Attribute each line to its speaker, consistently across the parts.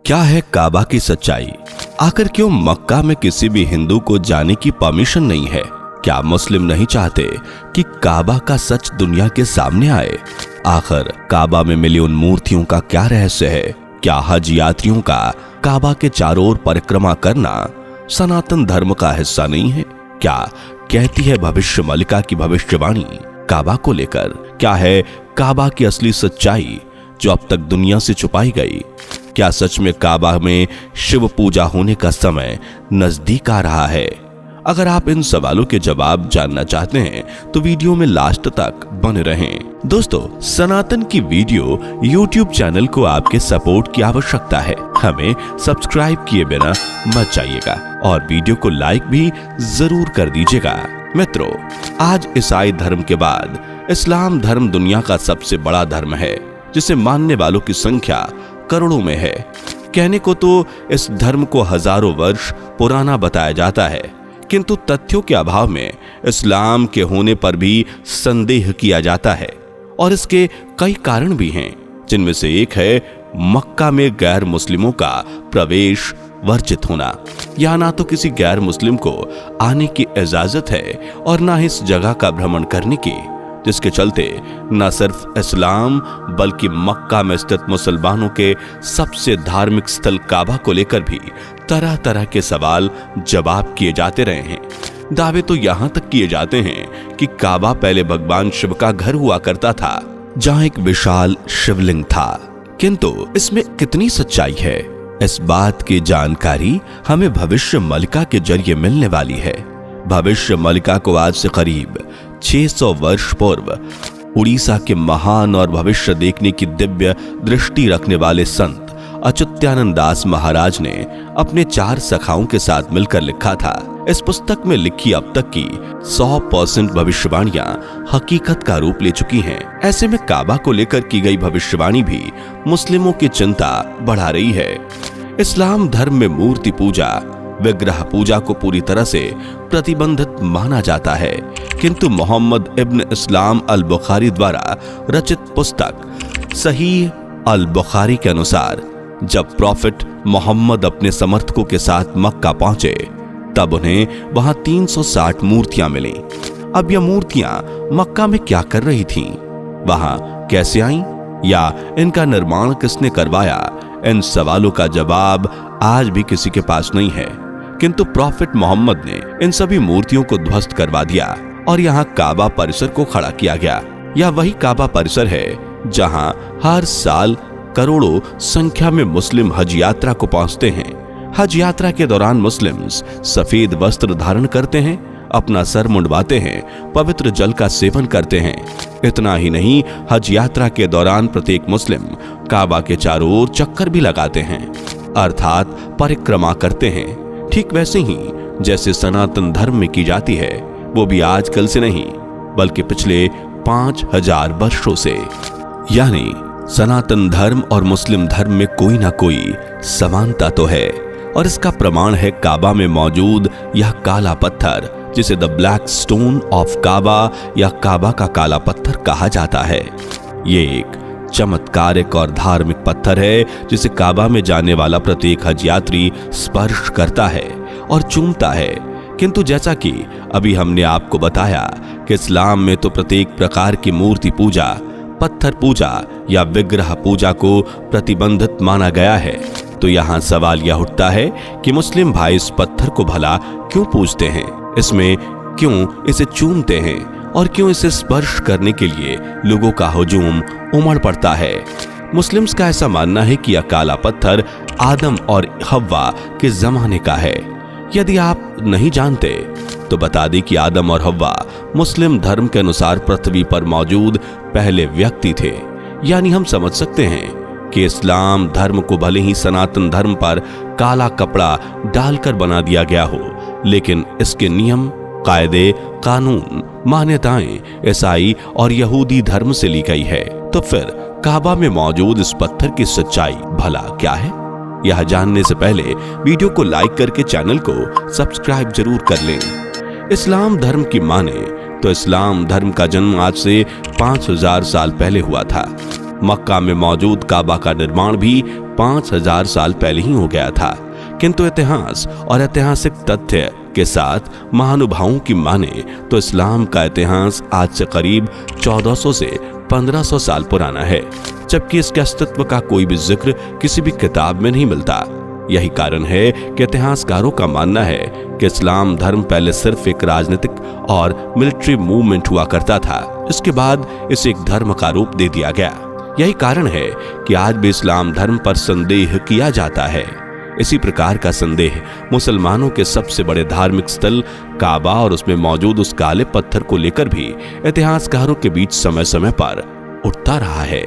Speaker 1: क्या है काबा की सच्चाई? आखिर क्यों मक्का में किसी भी हिंदू को जाने की परमिशन नहीं है? क्या मुस्लिम नहीं चाहते कि काबा का सच दुनिया के सामने आए? आखिर काबा में मिली उन मूर्तियों का क्या रहस्य है? क्या हज यात्रियों का काबा के चारों ओर परिक्रमा करना सनातन धर्म का हिस्सा नहीं है? क्या कहती है भविष्य मलिका की भविष्यवाणी काबा को लेकर? क्या है काबा की असली सच्चाई जो अब तक दुनिया से छुपाई गई? क्या सच में काबा में शिव पूजा होने का समय नजदीक आ रहा है? अगर आप इन सवालों के जवाब जानना चाहते हैं तो वीडियो में लास्ट तक बने रहें। दोस्तों, सनातन की वीडियो YouTube चैनल को आपके सपोर्ट की आवश्यकता है। हमें सब्सक्राइब किए बिना मत जाइएगा और वीडियो को लाइक भी जरूर कर दीजिएगा। मित्रों, आज ईसाई धर्म के बाद इस्लाम धर्म दुनिया का सबसे बड़ा धर्म है, जिसे मानने वालों की संख्या करोड़ों में है। कहने को तो इस धर्म को हजारों वर्ष पुराना बताया जाता है, किंतु तथ्यों के अभाव में इस्लाम के होने पर भी संदेह किया जाता है और इसके कई कारण भी हैं, जिनमें से एक है मक्का में गैर मुस्लिमों का प्रवेश वर्जित होना। यहाँ ना तो किसी गैर मुस्लिम को आने की इजाजत है और ना इस जगह का भ्रमण करने की, जिसके चलते न सिर्फ इस्लाम बल्कि मक्का में स्थित मुसलमानों के सबसे धार्मिक स्थल काबा को लेकर भी तरह तरह के सवाल जवाब किए जाते रहे हैं। दावे तो यहाँ तक किए जाते हैं कि काबा पहले भगवान शिव का घर हुआ करता था, जहाँ एक विशाल शिवलिंग था। किंतु इसमें कितनी सच्चाई है, इस बात की जानकारी हमें भविष्य मलिका के जरिए मिलने वाली है। भविष्य मलिका को आज से करीब 600 वर्ष पूर्व उड़ीसा के महान और भविष्य देखने की दिव्य दृष्टि रखने वाले संत अच्युतानंद दास महाराज ने अपने 4 सखाओं के साथ मिलकर लिखा था। इस पुस्तक में लिखी अब तक की 100% भविष्यवाणियां हकीकत का रूप ले चुकी हैं। ऐसे में काबा को लेकर की गई भविष्यवाणी भी मुस्लिमों की चिंता बढ़ा रही है। इस्लाम धर्म में मूर्ति पूजा, विग्रह पूजा को पूरी तरह से प्रतिबंधित माना जाता है, किंतु मोहम्मद इब्न इस्लाम अल बुखारी द्वारा रचित पुस्तक सहीह अल बुखारी के अनुसार जब प्रॉफिट मोहम्मद अपने समर्थकों के साथ मक्का पहुंचे तब उन्हें वहां 360 मूर्तियां मिली। अब यह मूर्तियां मक्का में क्या कर रही थीं? वहां कैसे आईं? या इनका निर्माण किसने करवाया? इन सवालों का जवाब आज भी किसी के पास नहीं है, किंतु प्रॉफिट मोहम्मद ने इन सभी मूर्तियों को ध्वस्त करवा दिया और यहाँ काबा परिसर को खड़ा किया गया। यह वही काबा परिसर है जहाँ हर साल करोड़ों संख्या में मुस्लिम हज यात्रा को पहुंचते हैं। हज यात्रा के दौरान मुस्लिम्स सफेद वस्त्र धारण करते हैं, अपना सर मुंडवाते हैं, पवित्र जल का सेवन करते हैं। इतना ही नहीं, हज यात्रा के दौरान प्रत्येक मुस्लिम काबा के चारों ओर चक्कर भी लगाते हैं, अर्थात परिक्रमा करते हैं। ठीक वैसे ही जैसे सनातन धर्म में की जाती है, वो भी आजकल से नहीं बल्कि पिछले 5000 वर्षों से। यानी सनातन धर्म और मुस्लिम धर्म में कोई ना कोई समानता तो है, और इसका प्रमाण है काबा में मौजूद यह काला पत्थर, जिसे द ब्लैक स्टोन ऑफ काबा या काबा का काला पत्थर कहा जाता है। ये एक चमत्कारिक और धार्मिक पत्थर है जिसे काबा में जाने वाला प्रत्येक हज यात्री स्पर्श करता है और चूमता है। किंतु जैसा कि अभी हमने आपको बताया कि इस्लाम में तो प्रत्येक प्रकार की मूर्ति पूजा, पत्थर पूजा या विग्रह पूजा को प्रतिबंधित माना गया है, तो यहाँ सवाल यह उठता है कि मुस्लिम भाई इस पत्थर को भला क्यों पूजते हैं? इसमें क्यों इसे चूमते हैं और क्यों इसे स्पर्श करने के लिए लोगों का हुजूम उमड़ पड़ता है? मुस्लिम्स का ऐसा मानना है कि यह काला पत्थर आदम और हव्वा के जमाने का है। यदि आप नहीं जानते तो बता दें कि आदम और हव्वा मुस्लिम धर्म के अनुसार पृथ्वी पर मौजूद पहले व्यक्ति थे। यानी हम समझ सकते हैं कि इस्लाम धर्म को भले ही सनातन धर्म पर काला कपड़ा डालकर बना दिया गया हो, लेकिन इसके नियम, कायदे, कानून, मान्यताएं ईसाई और यहूदी धर्म से ली गई है। तो फिर काबा में मौजूद इस पत्थर की सच्चाई भला क्या है? यह जानने से पहले वीडियो को लाइक करके चैनल को सब्सक्राइब जरूर कर लें। इस्लाम धर्म की माने तो इस्लाम धर्म का जन्म आज से 5000 साल पहले हुआ था। मक्का में मौजूद काबा का निर्माण भी 5000 साल पहले ही हो गया था। किंतु इतिहास और ऐतिहासिक तथ्य के साथ महानुभावों की माने तो इस्लाम का इतिहास आज से करीब 1400 से 1500 साल पुराना है, जबकि इसके अस्तित्व का कोई भी जिक्र किसी भी किताब में नहीं मिलता। यही कारण है कि इतिहासकारों का मानना है कि इस्लाम धर्म पहले सिर्फ एक राजनीतिक और मिलिट्री मूवमेंट हुआ करता था, इसके बाद इसे एक धर्म का रूप दे दिया गया। यही कारण है कि आज भी इस्लाम धर्म पर संदेह किया जाता है। इसी प्रकार का संदेह मुसलमानों के सबसे बड़े धार्मिक स्थल काबा और उसमें मौजूद उस काले पत्थर को लेकर भी इतिहासकारों के बीच समय समय पर उठता रहा है,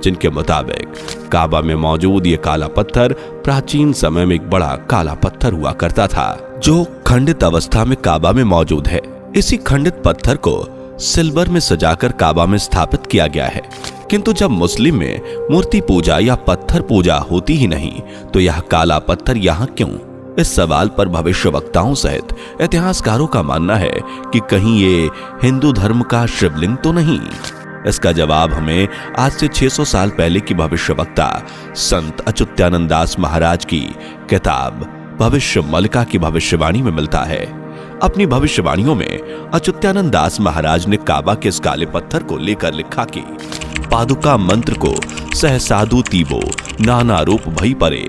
Speaker 1: जिनके मुताबिक काबा में मौजूद ये काला पत्थर प्राचीन समय में एक बड़ा काला पत्थर हुआ करता था, जो खंडित अवस्था में काबा में मौजूद है। इसी खंडित पत्थर को सिल्वर में सजाकर काबा में स्थापित किया गया है। किंतु जब मुस्लिम में मूर्ति पूजा या पत्थर पूजा होती ही नहीं, तो यह काला पत्थर यहाँ क्यों? इस सवाल पर भविष्यवक्ताओं सहित इतिहासकारों का मानना है कि कहीं ये हिंदू धर्म का शिवलिंग तो नहीं। इसका जवाब हमें आज से 600 साल पहले की भविष्यवक्ता संत अच्युतानंद दास महाराज की किताब भविष्य मलिका की भविष्यवाणी में मिलता है। अपनी भविष्यवाणियों में अच्युतानंद दास महाराज ने काबा के इस काले पत्थर को लेकर लिखा कि पादुका मंत्र को सहसाधु तीबो नाना रूप भई परे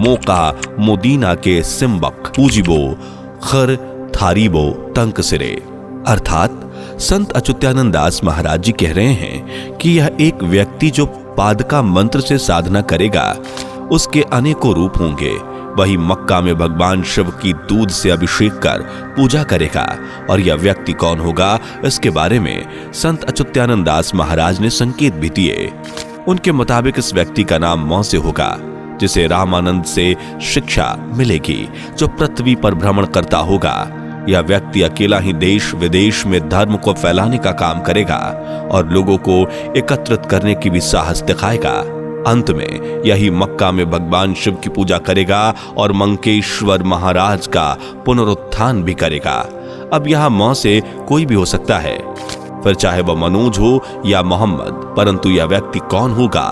Speaker 1: मोका मोदीना के सिम्बक पूजिबो खर थारीबो तंक सिरे। अर्थात संत अच्युतानंद दास महाराज जी कह रहे हैं कि यह एक व्यक्ति जो पादुका मंत्र से साधना करेगा, उसके अनेकों रूप होंगे। वही मक्का में भगवान शिव की दूध से अभिषेक कर पूजा करेगा। और यह व्यक्ति कौन होगा, इसके बारे में संत अच्युतानंद दास महाराज ने संकेत भी दिए। उनके मुताबिक इस व्यक्ति का नाम मौसे होगा, जिसे रामानंद से शिक्षा मिलेगी, जो पृथ्वी पर भ्रमण करता होगा। यह व्यक्ति अकेला ही देश विदेश में धर्म को फैलाने का काम करेगा और लोगों को एकत्रित करने की भी साहस दिखाएगा। अंत में यही मक्का में भगवान शिव की पूजा करेगा और मंकेश्वर महाराज का पुनरुत्थान भी करेगा। अब यह मौसे कोई भी हो सकता है, फिर चाहे वह मनोज हो या मोहम्मद, परंतु यह व्यक्ति कौन होगा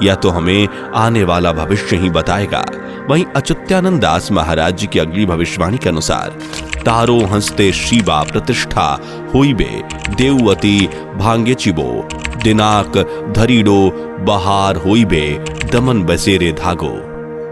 Speaker 1: यह तो हमें आने वाला भविष्य ही बताएगा। वहीं अच्युतानंद दास महाराज जी की अगली भविष्यवाणी के अनुसार तारो हंसते शिवा प्रतिष्ठा होइबे देववती भांगे चिबो दिनाक धरीडो बहार होइबे दमन बसेरे धागो।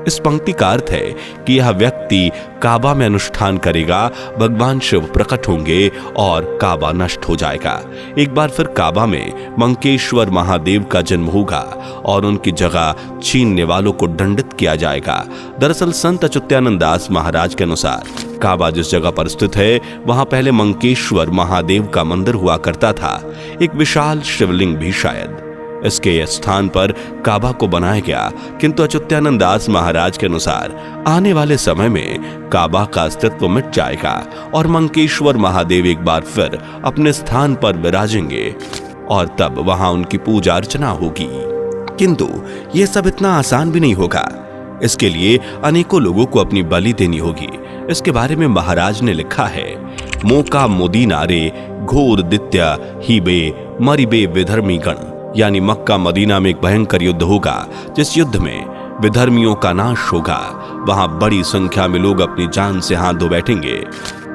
Speaker 1: इस पंक्ति का अर्थ है कि यह व्यक्ति काबा में अनुष्ठान करेगा, भगवान शिव प्रकट होंगे और काबा नष्ट हो जाएगा। एक बार फिर काबा में मंकेश्वर महादेव का जन्म होगा और उनकी जगह छीनने वालों को दंडित किया जाएगा। दरअसल संत अच्युतानंद दास महाराज के अनुसार काबा जिस जगह पर स्थित है, वहां पहले मंकेश्वर महादेव का मंदिर हुआ करता था, एक विशाल शिवलिंग भी शायद। इसके स्थान पर काबा को बनाया गया, किंतु अच्युतानंद दास महाराज के अनुसार आने वाले समय में काबा का अस्तित्व मिट जाएगा और मंकेश्वर महादेव एक बार फिर अपने स्थान पर विराजेंगे और तब वहां उनकी पूजा अर्चना होगी। किंतु यह सब इतना आसान भी नहीं होगा। इसके लिए अनेकों लोगों को अपनी बलि देनी होगी। इसके बारे में महाराज ने लिखा है, मोका मोदी नारे घोर दित्या हीबे मरिबे विधर्मी गण। यानी मक्का मदीना में एक भयंकर युद्ध होगा, जिस युद्ध में विधर्मियों का नाश होगा। वहां बड़ी संख्या में लोग अपनी जान से हाथ धो बैठेंगे।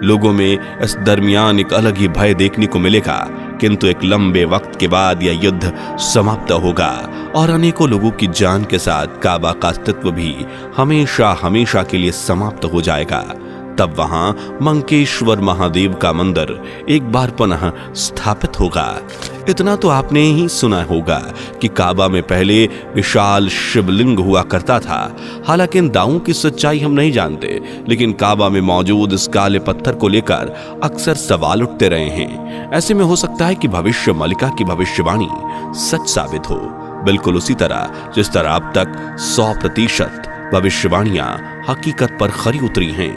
Speaker 1: लोगों में इस दरमियान एक अलग ही भय देखने को मिलेगा, किंतु एक लंबे वक्त के बाद यह युद्ध समाप्त होगा और अनेकों लोगों की जान के साथ काबा का अस्तित्व भी हमेशा हमेशा के लिए समाप्त हो जाएगा। तब वहां मंकेश्वर महादेव का मंदिर एक बार पुनः स्थापित होगा। इतना तो आपने ही सुना होगा कि काबा में पहले विशाल शिवलिंग हुआ करता था। हालांकि इन दावों की सच्चाई हम नहीं जानते, लेकिन काबा में मौजूद इस काले पत्थर को लेकर अक्सर सवाल उठते रहे हैं। ऐसे में हो सकता है कि भविष्य मलिका की भविष्यवाणी सच साबित हो, बिल्कुल उसी तरह जिस तरह अब तक 100% भविष्यवाणियां हकीकत पर खरी उतरी हैं।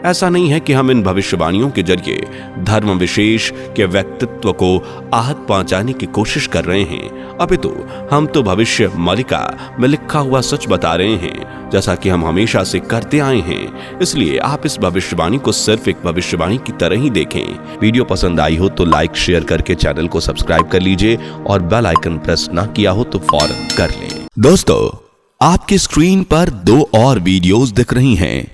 Speaker 1: ऐसा नहीं है कि हम इन भविष्यवाणियों के जरिए धर्म विशेष के व्यक्तित्व को आहत पहुंचाने की कोशिश कर रहे हैं, अपितु हम तो भविष्य मलिका में लिखा हुआ सच बता रहे हैं, जैसा कि हम हमेशा से करते आए हैं। इसलिए आप इस भविष्यवाणी को सिर्फ एक भविष्यवाणी की तरह ही देखें। वीडियो पसंद आई हो तो लाइक शेयर करके चैनल को सब्सक्राइब कर लीजिए और बेल आइकन प्रेस ना किया हो तो फौरन कर लें। दोस्तों, आपकी स्क्रीन पर 2 और वीडियोस दिख रही हैं,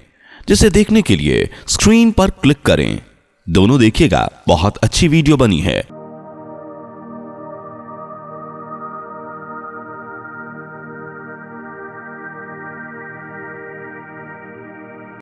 Speaker 1: जिसे देखने के लिए स्क्रीन पर क्लिक करें। दोनों देखिएगा, बहुत अच्छी वीडियो बनी है।